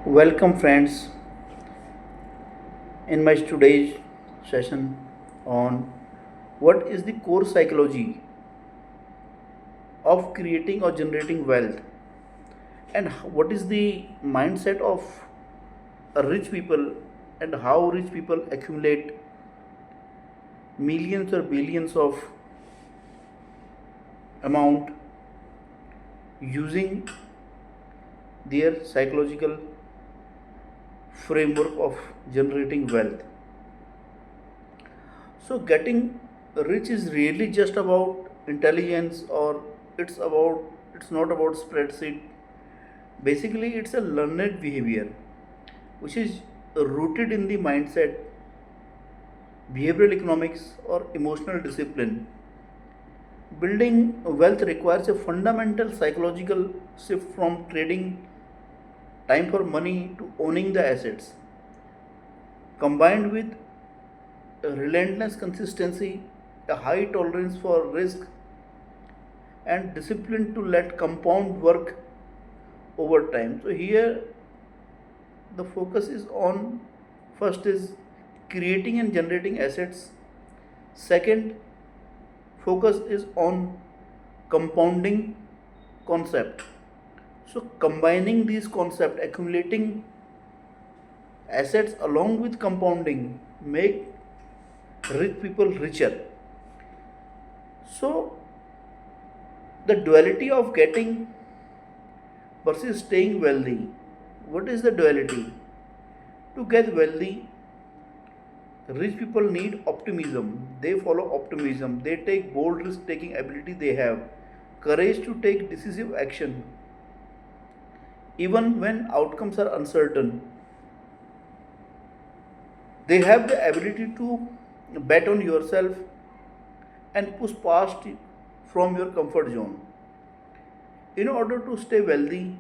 Welcome, friends, in my today's session on what is the core psychology of creating or generating wealth, and what is the mindset of a rich people, and how rich people accumulate millions or billions of amount using their psychological framework of generating wealth. So, getting rich is really just about intelligence, or it's not about spreadsheet. Basically, it's a learned behavior which is rooted in the mindset, behavioral economics, or emotional discipline. Building wealth requires a fundamental psychological shift from trading time for money to owning the assets, combined with a relentless consistency, a high tolerance for risk, and discipline to let compound work over time. So here the focus is on, first is creating and generating assets. Second, focus is on compounding concept. So combining these concepts, accumulating assets along with compounding, make rich people richer. So the duality of getting versus staying wealthy. What is the duality? To get wealthy, rich people need optimism. They follow optimism. They take bold risk taking ability they have, courage to take decisive action, even when outcomes are uncertain. They have the ability to bet on yourself and push past from your comfort zone. In order to stay wealthy,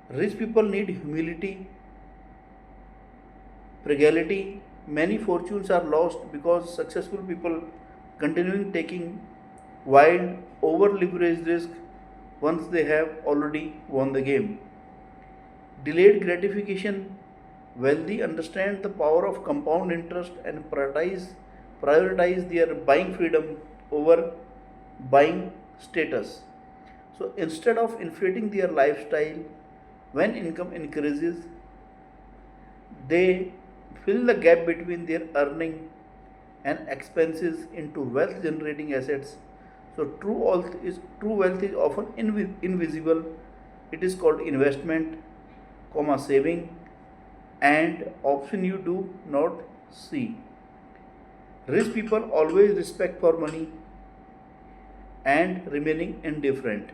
rich people need humility, frugality. Many fortunes are lost because successful people continuing taking wild, over leveraged risk once they have already won the game. Delayed gratification. Wealthy understand the power of compound interest and prioritize their buying freedom over buying status. So instead of inflating their lifestyle when income increases, they fill the gap between their earning and expenses into wealth generating assets. So true wealth is often invisible. It is called investment, saving, and option you do not see. Rich people always respect for money and remaining indifferent.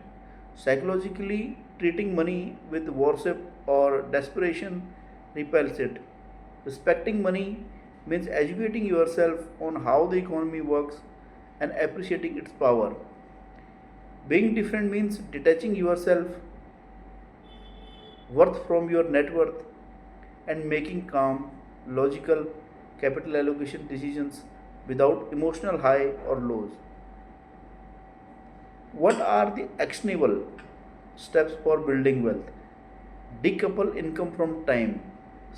Psychologically, treating money with worship or desperation repels it. Respecting money means educating yourself on how the economy works and appreciating its power. Being different means detaching yourself worth from your net worth and making calm, logical capital allocation decisions without emotional high or lows. What are the actionable steps for building wealth? Decouple income from time.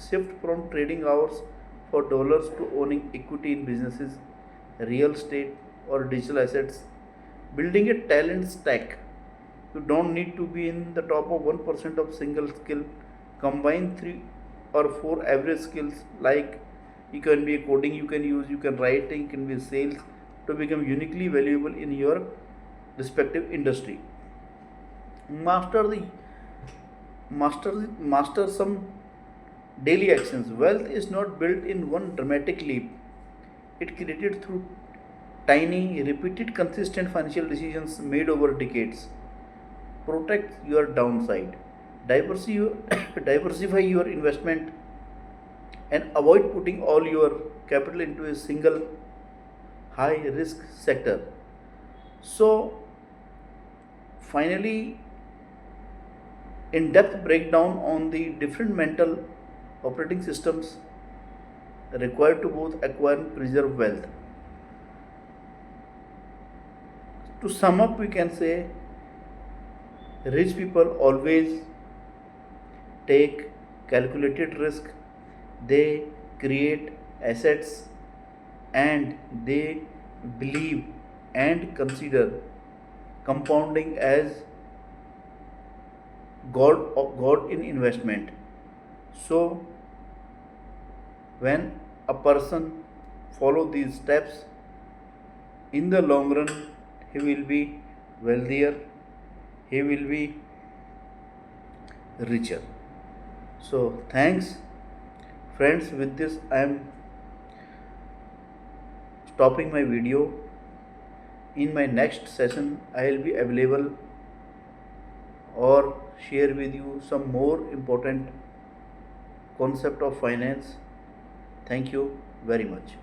Shift from trading hours for dollars to owning equity in businesses, real estate, or digital assets. Building a talent stack. You don't need to be in the top of 1% of single skill. Combine 3 or 4 average skills, like you can be a coding, you can use, you can writing, you can be sales, to become uniquely valuable in your respective industry. Master the master some daily actions. Wealth is not built in one dramatic leap. It created through tiny, repeated, consistent financial decisions made over decades. Protect your downside. Diversify your investment and avoid putting all your capital into a single high risk sector. So, finally, in depth breakdown on the different mental operating systems required to both acquire and preserve wealth. To sum up, we can say rich people always take calculated risk, they create assets, and they believe and consider compounding as god in investment. So when a person follow these steps, in the long run he will be wealthier, he will be richer. So thanks friends, with this I am stopping my video. In my next session I will be available or share with you some more important concept of finance. Thank you very much.